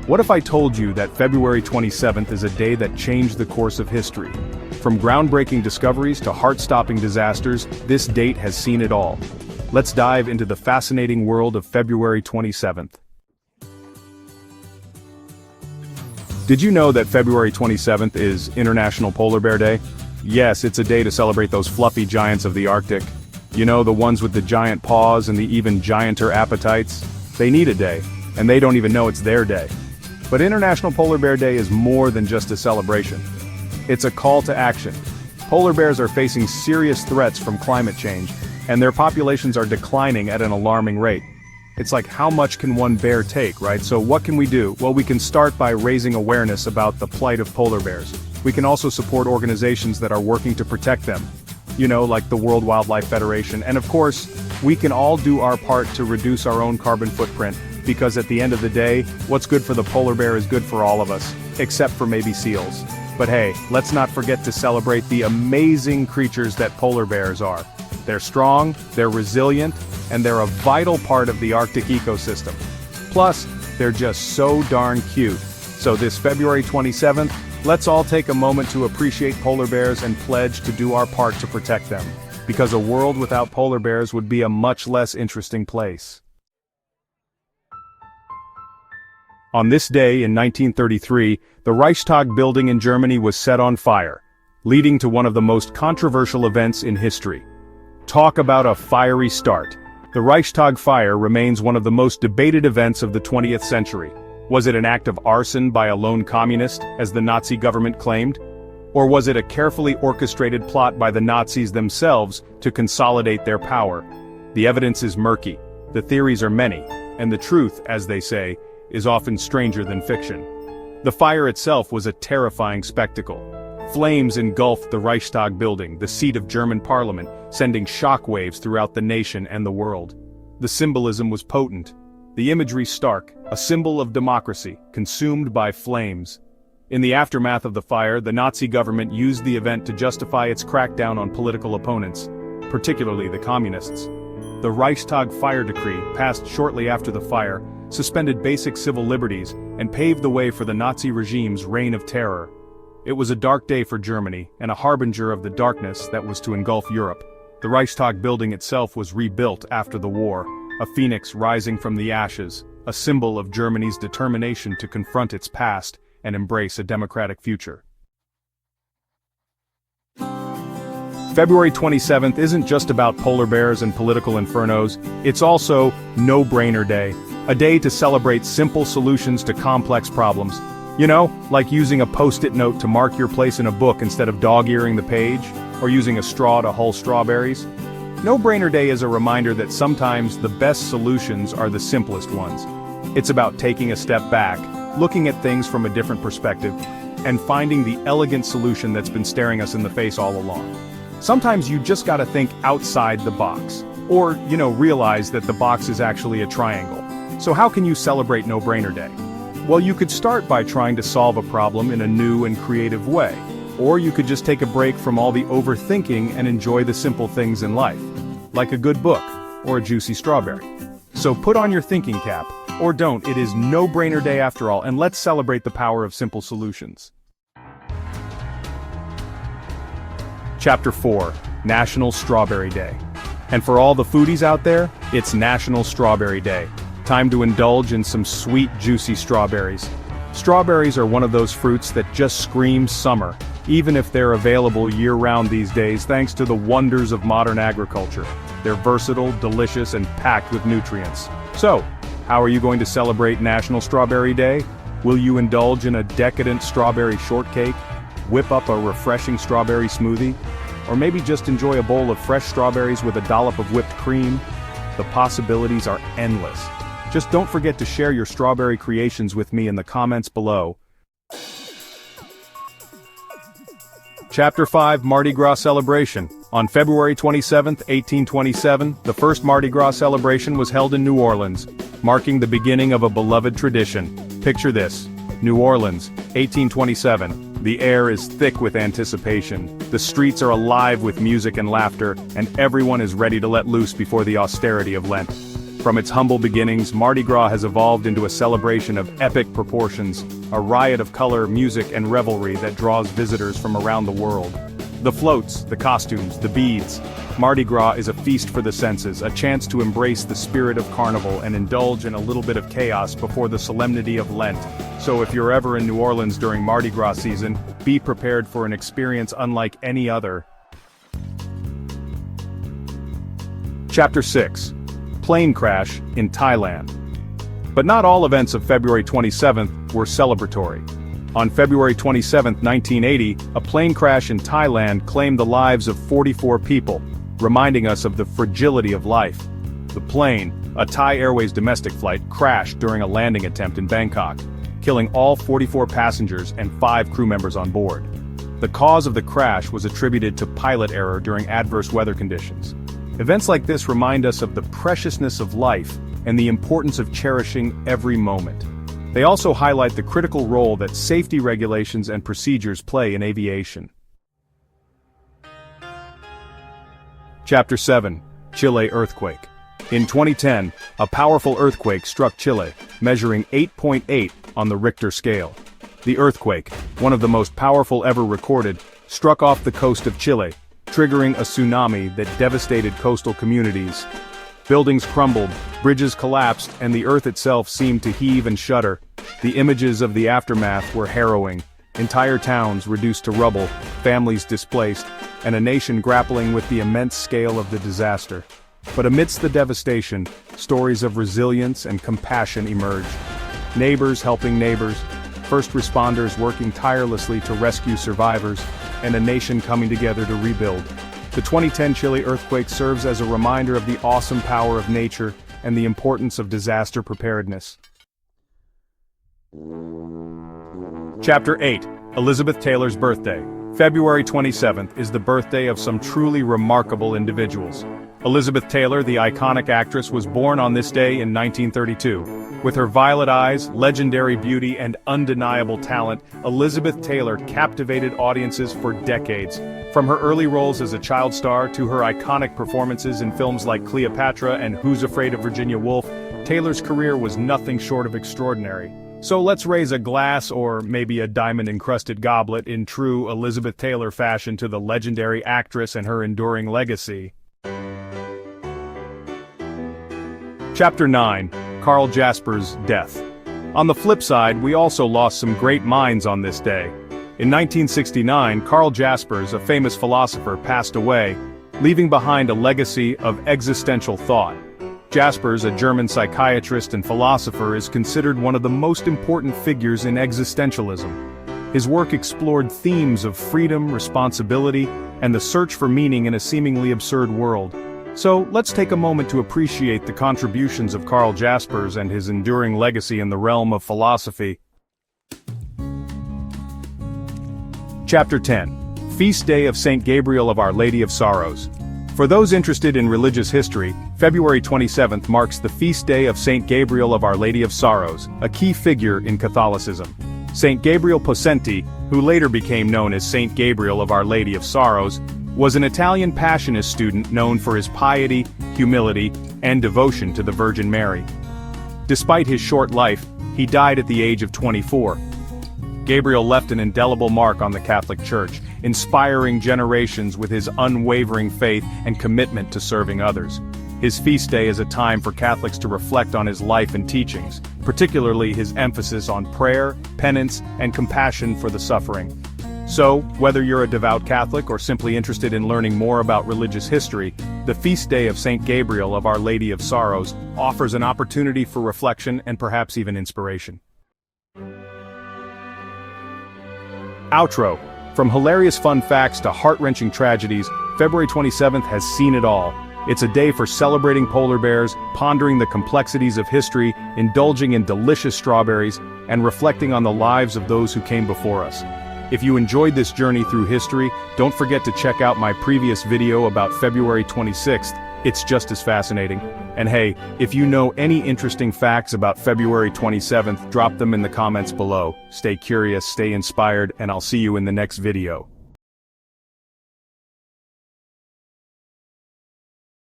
What if I told you that February 27th is a day that changed the course of history? From groundbreaking discoveries to heart-stopping disasters, this date has seen it all. Let's dive into the fascinating world of February 27th. Did you know that February 27th is International Polar Bear Day? Yes, it's a day to celebrate those fluffy giants of the Arctic. You know, the ones with the giant paws and the even gianter appetites? They need a day, and they don't even know it's their day. But International Polar Bear Day is more than just a celebration. It's a call to action. Polar bears are facing serious threats from climate change, and their populations are declining at an alarming rate. It's like, how much can one bear take, right? So what can we do? Well, we can start by raising awareness about the plight of polar bears. We can also support organizations that are working to protect them. You know, like the World Wildlife Federation. And of course, we can all do our part to reduce our own carbon footprint, because at the end of the day, what's good for the polar bear is good for all of us, except for maybe seals. But hey, let's not forget to celebrate the amazing creatures that polar bears are. They're strong, they're resilient, and they're a vital part of the Arctic ecosystem. Plus, they're just so darn cute. So this February 27th, let's all take a moment to appreciate polar bears and pledge to do our part to protect them. Because a world without polar bears would be a much less interesting place. On this day in 1933, the Reichstag building in Germany was set on fire, leading to one of the most controversial events in history. Talk about a fiery start. The Reichstag fire remains one of the most debated events of the 20th century. Was it an act of arson by a lone communist, as the Nazi government claimed? Or was it a carefully orchestrated plot by the Nazis themselves to consolidate their power? The evidence is murky, the theories are many, and the truth, as they say, is often stranger than fiction. The fire itself was a terrifying spectacle. Flames engulfed the Reichstag building, the seat of German parliament, sending shockwaves throughout the nation and the world. The symbolism was potent. The imagery stark, a symbol of democracy, consumed by flames. In the aftermath of the fire, the Nazi government used the event to justify its crackdown on political opponents, particularly the communists. The Reichstag fire decree, passed shortly after the fire, suspended basic civil liberties, and paved the way for the Nazi regime's reign of terror. It was a dark day for Germany, and a harbinger of the darkness that was to engulf Europe. The Reichstag building itself was rebuilt after the war, a phoenix rising from the ashes, a symbol of Germany's determination to confront its past and embrace a democratic future. February 27th isn't just about polar bears and political infernos, it's also No-Brainer Day, a day to celebrate simple solutions to complex problems. You know, like using a post-it note to mark your place in a book instead of dog-earing the page, or using a straw to hull strawberries. No-Brainer Day is a reminder that sometimes the best solutions are the simplest ones. It's about taking a step back, looking at things from a different perspective, and finding the elegant solution that's been staring us in the face all along. Sometimes you just gotta think outside the box, or, realize that the box is actually a triangle. So how can you celebrate No-Brainer Day? Well, you could start by trying to solve a problem in a new and creative way. Or you could just take a break from all the overthinking and enjoy the simple things in life, like a good book, or a juicy strawberry. So put on your thinking cap, or don't, it is No-Brainer Day after all, and let's celebrate the power of simple solutions. Chapter 4, National Strawberry Day. And for all the foodies out there, it's National Strawberry Day. Time to indulge in some sweet, juicy strawberries. Strawberries are one of those fruits that just scream summer, even if they're available year-round these days thanks to the wonders of modern agriculture. They're versatile, delicious, and packed with nutrients. So, how are you going to celebrate National Strawberry Day? Will you indulge in a decadent strawberry shortcake? Whip up a refreshing strawberry smoothie? Or maybe just enjoy a bowl of fresh strawberries with a dollop of whipped cream? The possibilities are endless. Just don't forget to share your strawberry creations with me in the comments below. Chapter 5, Mardi Gras Celebration. On February 27, 1827, the first Mardi Gras celebration was held in New Orleans, marking the beginning of a beloved tradition. Picture this: New Orleans, 1827. The air is thick with anticipation, the streets are alive with music and laughter, and everyone is ready to let loose before the austerity of Lent. From its humble beginnings, Mardi Gras has evolved into a celebration of epic proportions, a riot of color, music, and revelry that draws visitors from around the world. The floats, the costumes, the beads. Mardi Gras is a feast for the senses, a chance to embrace the spirit of carnival and indulge in a little bit of chaos before the solemnity of Lent. So if you're ever in New Orleans during Mardi Gras season, be prepared for an experience unlike any other. Chapter 6. Plane Crash in Thailand. But not all events of February 27th were celebratory. On February 27, 1980, a plane crash in Thailand claimed the lives of 44 people, reminding us of the fragility of life. The plane, a Thai Airways domestic flight, crashed during a landing attempt in Bangkok, killing all 44 passengers and 5 crew members on board. The cause of the crash was attributed to pilot error during adverse weather conditions. Events like this remind us of the preciousness of life and the importance of cherishing every moment. They also highlight the critical role that safety regulations and procedures play in aviation. Chapter 7. Chile Earthquake. In 2010, a powerful earthquake struck Chile, measuring 8.8 on the Richter scale. The earthquake, one of the most powerful ever recorded, struck off the coast of Chile, triggering a tsunami that devastated coastal communities. Buildings crumbled, bridges collapsed, and the earth itself seemed to heave and shudder. The images of the aftermath were harrowing. Entire towns reduced to rubble, families displaced, and a nation grappling with the immense scale of the disaster. But amidst the devastation, stories of resilience and compassion emerged. Neighbors helping neighbors, first responders working tirelessly to rescue survivors, and a nation coming together to rebuild. The 2010 Chile earthquake serves as a reminder of the awesome power of nature and the importance of disaster preparedness. Chapter 8. Elizabeth Taylor's birthday. February 27th is the birthday of some truly remarkable individuals. Elizabeth Taylor, the iconic actress, was born on this day in 1932. With her violet eyes, legendary beauty, and undeniable talent, Elizabeth Taylor captivated audiences for decades. From her early roles as a child star to her iconic performances in films like Cleopatra and Who's Afraid of Virginia Woolf, Taylor's career was nothing short of extraordinary. So let's raise a glass or maybe a diamond-encrusted goblet in true Elizabeth Taylor fashion to the legendary actress and her enduring legacy. Chapter 9. Carl Jasper's death. On the flip side, we also lost some great minds on this day. In 1969, Carl Jaspers, a famous philosopher, passed away, leaving behind a legacy of existential thought. Jaspers, a German psychiatrist and philosopher, is considered one of the most important figures in existentialism. His work explored themes of freedom, responsibility, and the search for meaning in a seemingly absurd world. So, let's take a moment to appreciate the contributions of Carl Jaspers and his enduring legacy in the realm of philosophy. Chapter 10. Feast Day of St. Gabriel of Our Lady of Sorrows. For those interested in religious history, February 27th marks the feast day of St. Gabriel of Our Lady of Sorrows, a key figure in Catholicism. St. Gabriel Possenti, who later became known as St. Gabriel of Our Lady of Sorrows, was an Italian Passionist student known for his piety, humility, and devotion to the Virgin Mary. Despite his short life, he died at the age of 24. Gabriel left an indelible mark on the Catholic Church, inspiring generations with his unwavering faith and commitment to serving others. His feast day is a time for Catholics to reflect on his life and teachings, particularly his emphasis on prayer, penance, and compassion for the suffering. So, whether you're a devout Catholic or simply interested in learning more about religious history, the feast day of St. Gabriel of Our Lady of Sorrows offers an opportunity for reflection and perhaps even inspiration. Outro. From hilarious fun facts to heart-wrenching tragedies, February 27th has seen it all. It's a day for celebrating polar bears, pondering the complexities of history, indulging in delicious strawberries, and reflecting on the lives of those who came before us. If you enjoyed this journey through history, don't forget to check out my previous video about February 26th. It's just as fascinating. And hey, if you know any interesting facts about February 27th, drop them in the comments below. Stay curious, stay inspired, and I'll see you in the next video.